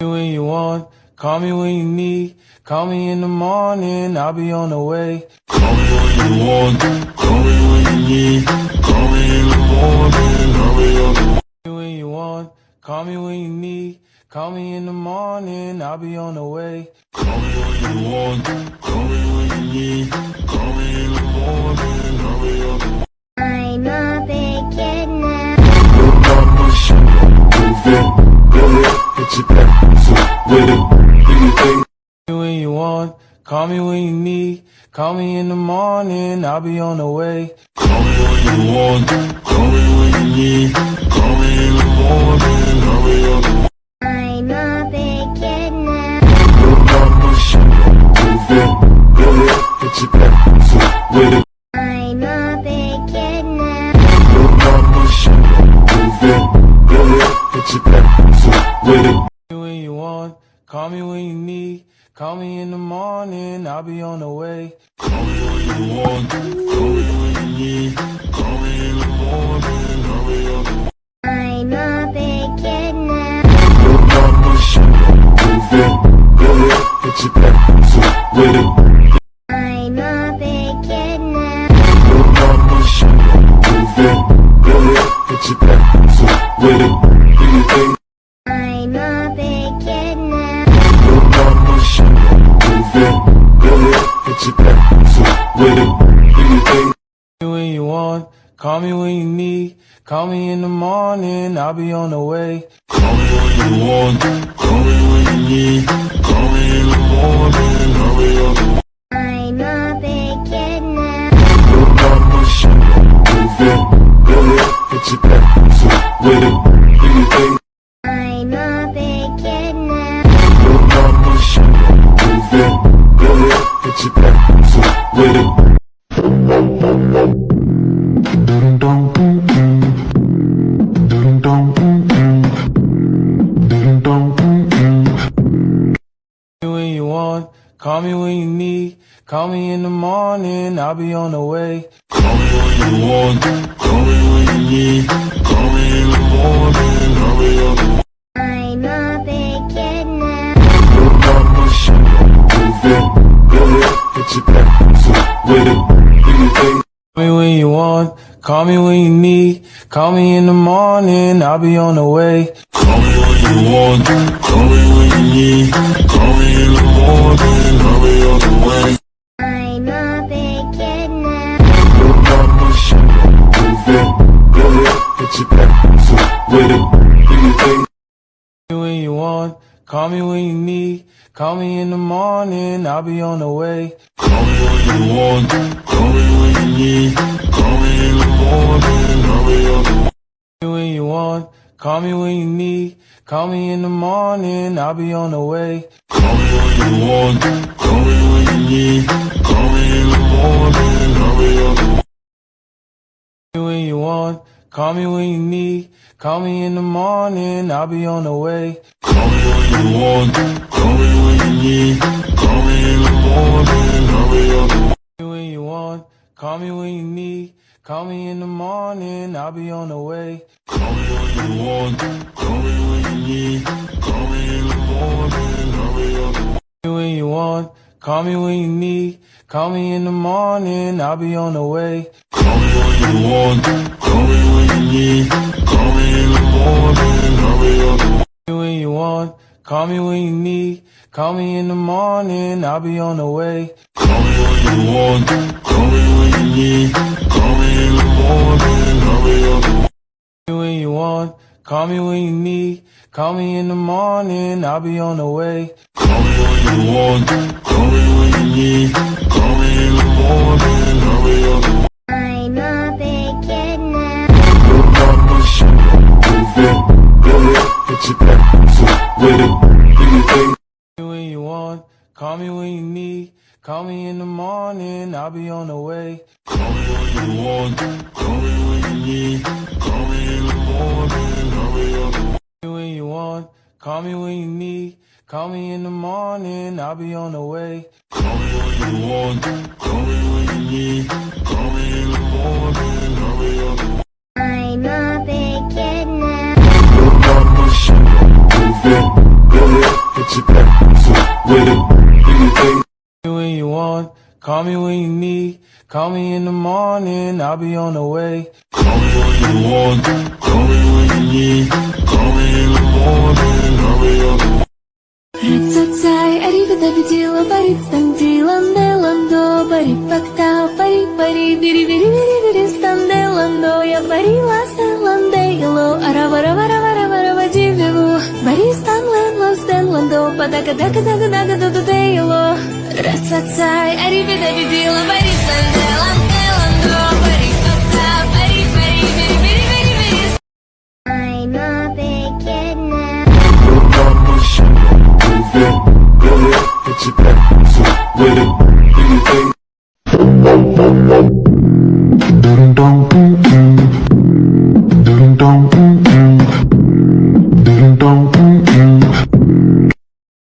When you want, call me when you need. Call me in the morning, I'll be on the way. Call me when you want, call me when you need. Call me in the morning, I'll be on the way. When you want, call me when you need. Call me in the morning, I'll be on the way. Call me when you want, call me when you need. Call me in the morning, I'll be on the way. I'm a big kid now. Look on my shoulder, move it, go ahead, get your back, so with it, do your thing. When you want, call me when you need. Call me in the morning, I'll be on the way. Call me when you want, call me when you need. Call me in the morning, I'll be on the way. I'm a big kid now. Look on my shoulder, move it, go ahead, get your back, so with it. I'm a big kid now. Look on my shoulder, move it, go ahead, get your back, so with it. When you want, call me when you need. Call me in the morning, I'll be on the way. Call me when you want, call me when you need. Call me in the morning, I'll be on the way. I'm a big kid now. Look on my shoulder, move it, go ahead, get your back, so with it. I'm a big kid now. Look on my shoulder, move it, go ahead, get your back, so with it. Do your thing. I'm a big kid now. Look on my shoulder, move it, go ahead, get your back, so with it. Do your thing. When you want, call me when you need. Call me in the morning, I'll be on the way. Call me when you want, call me when you need. Call me in the morning, I'll be on the way. I'm a big kid now. Look on my shoulder, move it, go ahead, get your back, so with it. Do your thing. I'm a big kid now. Look on my shoulder, move it, go ahead, get your back, so with it. When you want, call me when you need. Call me in the morning, I'll be on the way. Call me when you want, call me when you need. Call me in the morning, I'll be on the way. I'm a big kid now. Look on my shoulder, move it, go ahead, get your back, so with it. Do your thing. Call me when you want, call me when you need. Call me in the morning, I'll be on the way. Call me when you want, call me when you need. Call me in the morning, I'll be on the way. I'm a big kid now. Look on my shoulder, move it, go ahead, get your back, so with it. Do your thing. When you want, call me when you need. Call me in the morning, I'll be on the way. Call me when you want, call me when you need. Call me in the morning, I'll be on the way. When you want, call me when you need. Call me in the morning, I'll be on the way. Call me when you want, call me when you need. Call me in the morning, I'll be on the way. When you want, call me when you need. Call me in the morning, I'll be on the way. Call me when you want, call me when you need. Call me in the morning, I'll be on the way. When you want, call me when you need. Call me in the morning, I'll be on the way. Call me when you want, call me when you need. Call me in the morning, I'll be on the way. When you want, call me when you need. Call me in the morning, I'll be on the way. Call me when you want, call me when you need. Call me in the morning, I'll be on the way. When you want, call me when you need. Call me in the morning, I'll be on the way. Call me when you want, call me when you need. Call me in the morning, I'll be on the way. When you want, call me when you need. Call me in the morning, I'll be on the way. Call me when you want, call me when you need. Call me in the morning, I'll be on the way. I'm a big kid now. Look on my shoulder, move it, go ahead, get your back, so with it. Do your thing. When you want, call me when you need. Call me in the morning, I'll be on the way. Call me when you want, call me when you need. Call me in the morning, I'll be on the way. When you want, call me when you need. Call me in the morning, I'll be on the way. Call me when you want, call me when you need. Call me in the morning, I'll be on the way. I'm a big kid now. Look on my shoulder, move it, go ahead, get you back. So with it, do you think? When you want, call me when you need. Call me in the morning, I'll be on the way. Call me when you want, call me when you need. Call me in the morning, I'll be on the way. Racacai, arrivederci, barit standi, lande, lando, barit pakta, pari, pari, biri, biri, biri, biri, stande, lando, ya bari, lase, lande, yelo, aravara, vara, vara, vara, vajivevu, bari, stan, len, los, den, lando, padaka, daka, daka, daka, daka, de, yelo. Racacai, arrivederci, barit standi, lande, lando, barit pakta, pari, pari, biri, biri, biri, biri. I'm a big kid now. Your mama should move it. Go ahead, get you back. So with it, do you think?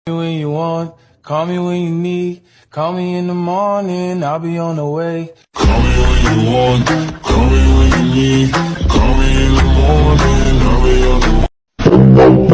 When you want, call me when you need. Call me in the morning, I'll be on the way. Call me when you want, call me when you need. Call me in the morning, I'll be on the way.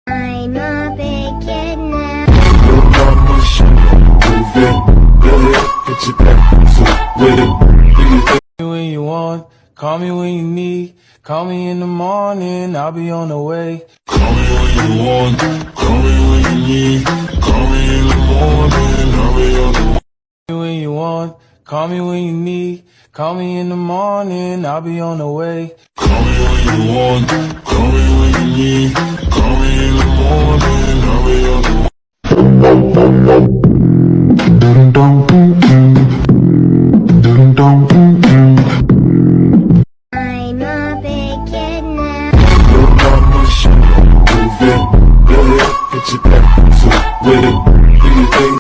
I'm a big kid now. Your mama should move it. Go ahead, get you back. So with it, do you think? When you want, call me when you need. Call me in the morning, I'll be on the way. Call me when you want, call me when you need. Call me in the morning, I'll be on the way. When you want, call me when you need. Call me in the morning, I'll be on the way. Call me when you want, call me when you need. Call me in the morning, I'll be on the way. I'm a big kid now. Your mama should move it. Go ahead, get you back. So with it, do you think?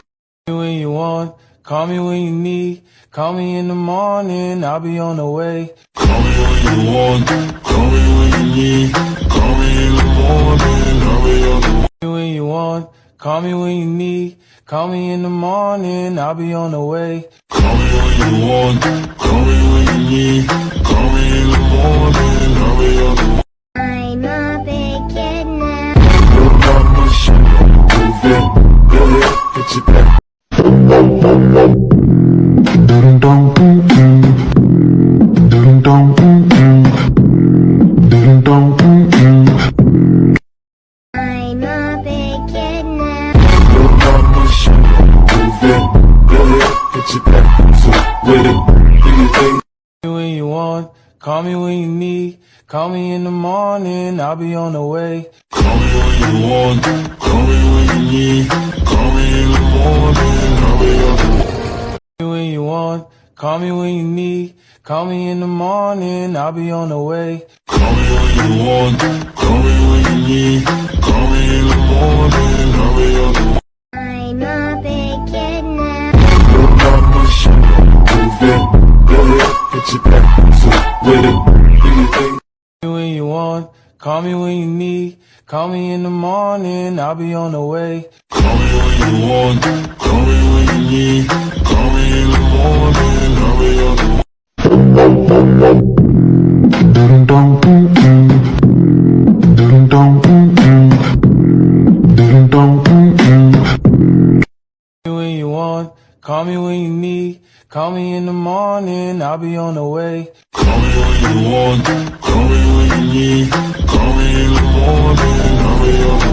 When you want, call me when you need. Call me in the morning, I'll be on the way. Call me when you want, call me when you need. Call me in the morning, I'll be on the way. When you want, call me when you need. Call me in the morning, I'll be on the way. Call me when you want, call me when you need. Call me in the morning, I'll be on the way. I'm a big kid now. Your mama should move it. Go ahead, get you back. I'm a big kid now. Your mama should move it. Go ahead, get you back. So with it, do you think? When you want, call me when you need. Call me in the morning, I'll be on the way. Call me when you want, call me when you need. Call me in the morning, I'll be on the way. When you want, call me when you need. Call me in the morning, I'll be on the way. Call me when you want, call me when you need. Call me in the morning, I'll be on the way. I'm a big kid now. Your mama should move it. Go ahead, get you back. So with it, do you think? When you want, call me when you need. Call me in the morning, I'll be on the way. Call me when you want, call me when you need. Call me in the morning, I'll be on the way. When you want, call me when you need. Call me in the morning, I'll be on the way. Call me when you want, call me when you need. Call me in the morning, I'll be on the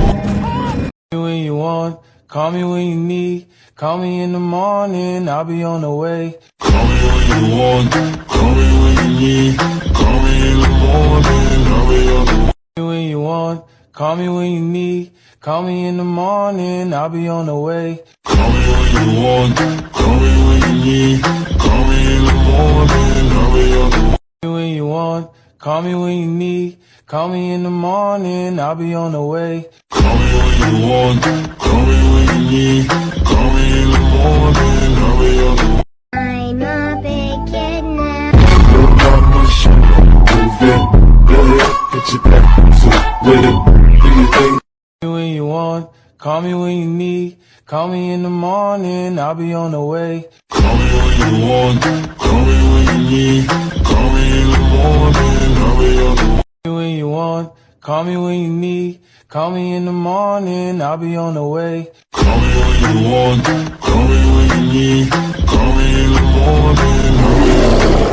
way. When you want, call me when you need. Call me in the morning, I'll be on the way. Call me when you want, call me when you need. Call me in the morning, I'll be on the way. When you want, call me when you need. Call me in the morning, I'll be on the way. Call me when you want, call me when you need. Call me in the morning, I'll be on the way. When you want, call me when you need. Call me in the morning, I'll be on the way. Call me when you want, call me when you need. Call me in the morning, I'll be on the way. I'm a big kid now. Your mama should move it. Go ahead, get you back. So with it, do you think? When you want, call me when you need. Call me in the morning, I'll be on the way. Call me when you want, call me when you need. Call me in the morning, I'll be on the way. When you want, call me when you need. Call me in the morning, I'll be on the way. Call me when you want, call me when you need. Call me in the morning, I'll be on the way.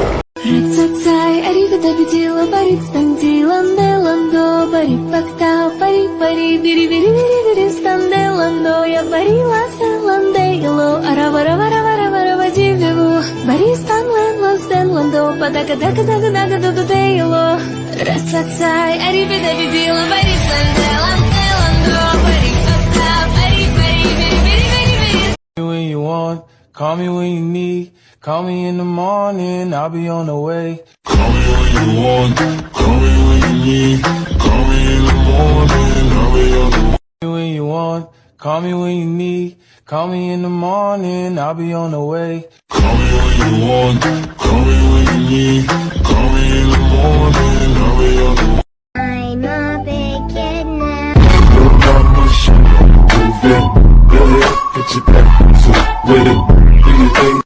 Рацацай, аривидабидила, барицтандила, неландо, барипактау, пари-пари, бири-бири-бири-бири, станделандо, я барила селандейло, аравараваравараваравадивилу, баристанлен, лозденландо, падага-дага-дага-дага-дудудейло. Рацацай, аривидабидила, барицтандила, неландо, барипактау, пари-пари, бири-бири-бири-бири. When you want, call me when you need. Call me in the morning, I'll be on the way. Call me when you want, call me when you need. Call me in the morning, I'll be on the way. When you want, call me when you need. Call me in the morning, I'll be on the way. Call me when you want, call me when you need. Call me in the morning, I'll be on the way. I'm a big kid now. Go ahead, get your back to with it. Do your thing.